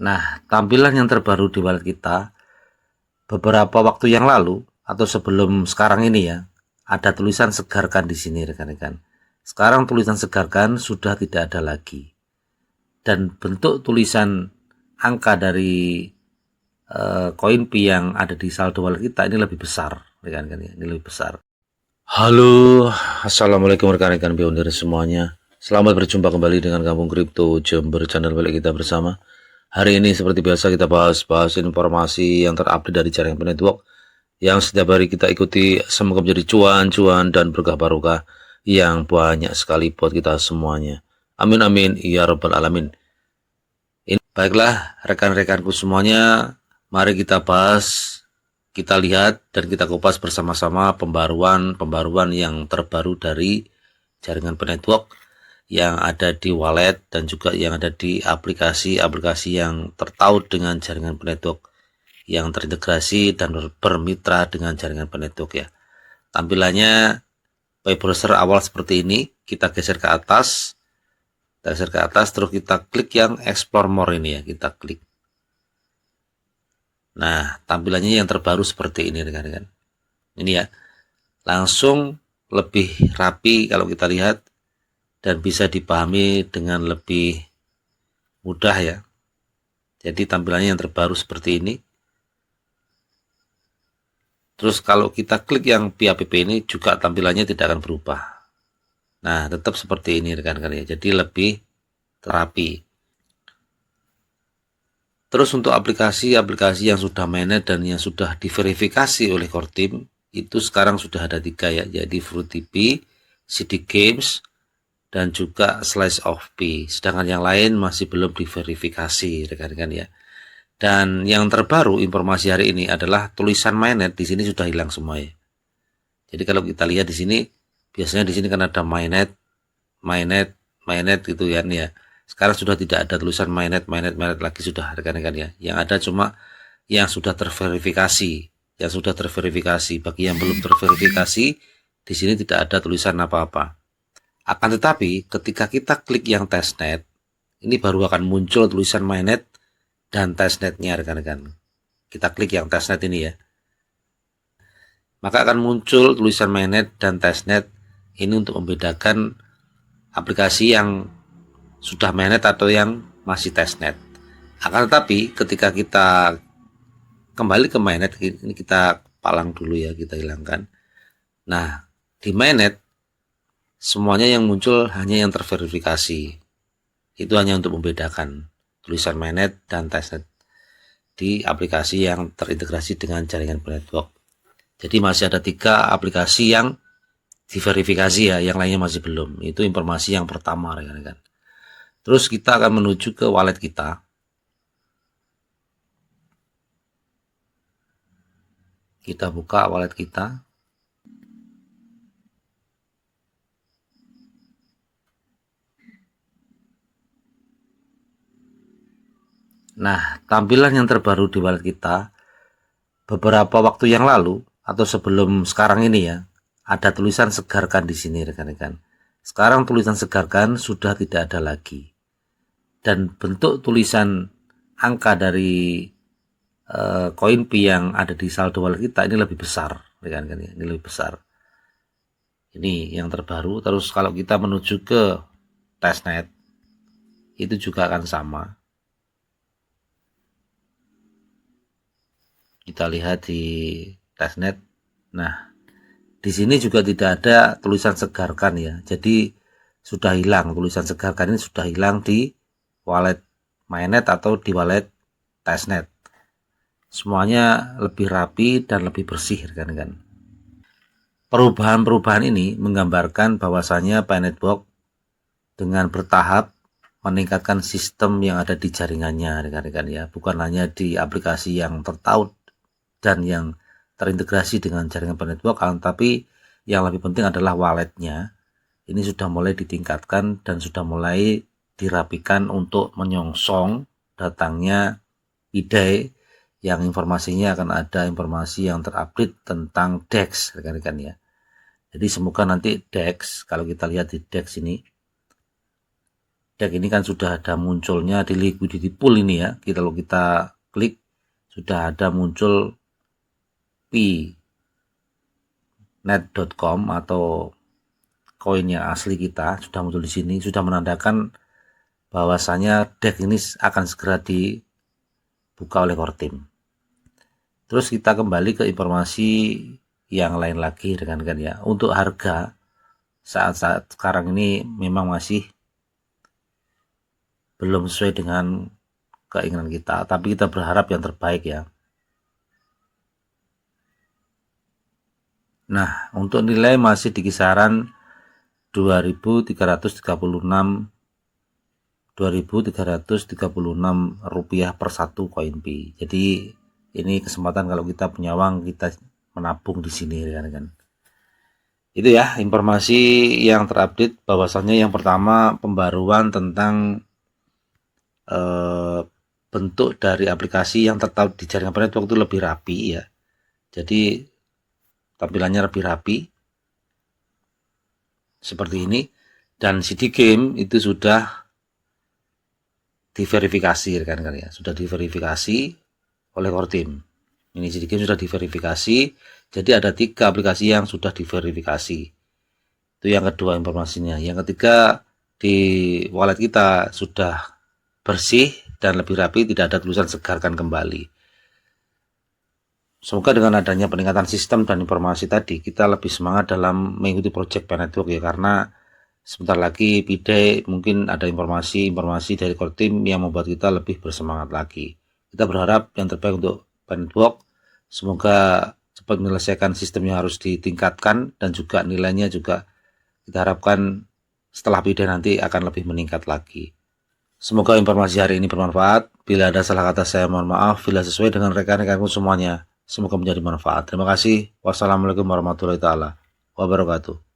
Nah, tampilan yang terbaru di wallet kita beberapa waktu yang lalu atau sebelum sekarang ini ya, ada tulisan segarkan di sini rekan-rekan. Sekarang tulisan segarkan sudah tidak ada lagi. Dan bentuk tulisan angka dari koin Pi yang ada di saldo wallet kita ini lebih besar, rekan-rekan ya, ini lebih besar. Halo, assalamualaikum rekan-rekan pionir semuanya. Selamat berjumpa kembali dengan Kampung Kripto Jember channel milik kita bersama. Hari ini seperti biasa kita bahas informasi yang terupdate dari jaringan network yang setiap hari kita ikuti, semoga menjadi cuan dan berkah barokah yang banyak sekali buat kita semuanya. Amin amin ya rabbal alamin. Baiklah rekan-rekanku semuanya, mari kita bahas, kita lihat dan kita kupas bersama-sama pembaruan yang terbaru dari jaringan network yang ada di wallet dan juga yang ada di aplikasi-aplikasi yang tertaut dengan jaringan network yang terintegrasi dan bermitra dengan jaringan network ya. Tampilannya web browser awal seperti ini, kita geser ke atas. Terus kita klik yang explore more ini ya, kita klik. Nah, tampilannya yang terbaru seperti ini rekan-rekan. Ini ya, langsung lebih rapi kalau kita lihat dan bisa dipahami dengan lebih mudah ya. Jadi tampilannya yang terbaru seperti ini. Terus kalau kita klik yang PAPP ini juga tampilannya tidak akan berubah. Nah, tetap seperti ini rekan-rekan ya. Jadi lebih terapi. Terus untuk aplikasi-aplikasi yang sudah mainnet dan yang sudah diverifikasi oleh core team, itu sekarang sudah ada 3 ya. Jadi FruitTP, CD Games, dan juga Slice of P. Sedangkan yang lain masih belum diverifikasi rekan-rekan ya. Dan yang terbaru informasi hari ini adalah tulisan mainnet di sini sudah hilang semua ya. Jadi kalau kita lihat di sini, biasanya di sini kan ada mainnet gitu ya nih ya. Sekarang sudah tidak ada tulisan mainnet lagi sudah rekan-rekan ya. Yang ada cuma yang sudah terverifikasi, Bagi yang belum terverifikasi, di sini tidak ada tulisan apa-apa. Akan tetapi ketika kita klik yang testnet, ini baru akan muncul tulisan mainnet dan testnetnya rekan-rekan. Kita klik yang testnet ini ya. Maka akan muncul tulisan mainnet dan testnet ini untuk membedakan aplikasi yang sudah mainnet atau yang masih testnet. Akan tetapi ketika kita kembali ke mainnet, ini kita palang dulu ya, kita hilangkan. Nah, di mainnet semuanya yang muncul hanya yang terverifikasi. Itu hanya untuk membedakan tulisan mainnet dan testnet di aplikasi yang terintegrasi dengan jaringan network. Jadi masih ada 3 aplikasi yang diverifikasi ya, yang lainnya masih belum. Itu informasi yang pertama rekan-rekan. Terus kita akan menuju ke wallet kita. Kita buka wallet kita. Nah, tampilan yang terbaru di wallet kita beberapa waktu yang lalu atau sebelum sekarang ini ya, ada tulisan segarkan di sini rekan-rekan. Sekarang tulisan segarkan sudah tidak ada lagi. Dan bentuk tulisan angka dari koin Pi yang ada di saldo wallet kita ini lebih besar rekan-rekan ya, ini lebih besar. Ini yang terbaru. Terus kalau kita menuju ke testnet, itu juga akan sama. Kita lihat di testnet. Nah, di sini juga tidak ada tulisan segarkan ya. Jadi sudah hilang, tulisan segarkan ini sudah hilang di wallet mainnet atau di wallet testnet. Semuanya lebih rapi dan lebih bersih rekan-rekan. Perubahan-perubahan ini menggambarkan bahwasanya network dengan bertahap meningkatkan sistem yang ada di jaringannya rekan-rekan ya. Bukan hanya di aplikasi yang tertaut dan yang terintegrasi dengan jaringan network, tapi yang lebih penting adalah walletnya. Ini sudah mulai ditingkatkan dan sudah mulai dirapikan untuk menyongsong datangnya payday yang informasinya akan ada informasi yang terupdate tentang DEX rekan-rekan ya. Jadi semoga nanti DEX, kalau kita lihat di DEX ini, DEX ini kan sudah ada munculnya di liquidity pool ini ya. Kalau kita klik sudah ada muncul pnet.com atau koin yang asli kita sudah muncul di sini, sudah menandakan bahwasanya DEX ini akan segera dibuka oleh core team. Terus kita kembali ke informasi yang lain lagi rekan-rekan ya. Untuk harga saat sekarang ini memang masih belum sesuai dengan keinginan kita, tapi kita berharap yang terbaik ya. Nah, untuk nilai masih di kisaran 2.336 rupiah per satu koin Pi. Jadi ini kesempatan kalau kita punya uang kita menabung di sini kan. Itu ya informasi yang terupdate, bahwasannya yang pertama pembaruan tentang bentuk dari aplikasi yang tetap di jaringan Pi Network itu lebih rapi ya. Jadi tampilannya lebih rapi seperti ini, dan CD Game itu sudah diverifikasi rekan-rekan ya, sudah diverifikasi oleh core team. Ini CD Game sudah diverifikasi, jadi ada 3 aplikasi yang sudah diverifikasi. Itu yang kedua informasinya. Yang ketiga, di wallet kita sudah bersih dan lebih rapi, tidak ada tulisan segarkan kembali. Semoga dengan adanya peningkatan sistem dan informasi tadi, kita lebih semangat dalam mengikuti project Pi Network ya, karena sebentar lagi P-Day mungkin ada informasi dari core team yang membuat kita lebih bersemangat lagi. Kita berharap yang terbaik untuk Pi Network. Semoga cepat menyelesaikan sistem yang harus ditingkatkan, dan juga nilainya juga kita harapkan setelah P-Day nanti akan lebih meningkat lagi. Semoga informasi hari ini bermanfaat. Bila ada salah kata saya mohon maaf. Bila sesuai dengan rekan-rekanku semuanya, semoga menjadi manfaat. Terima kasih. Wassalamualaikum warahmatullahi wabarakatuh.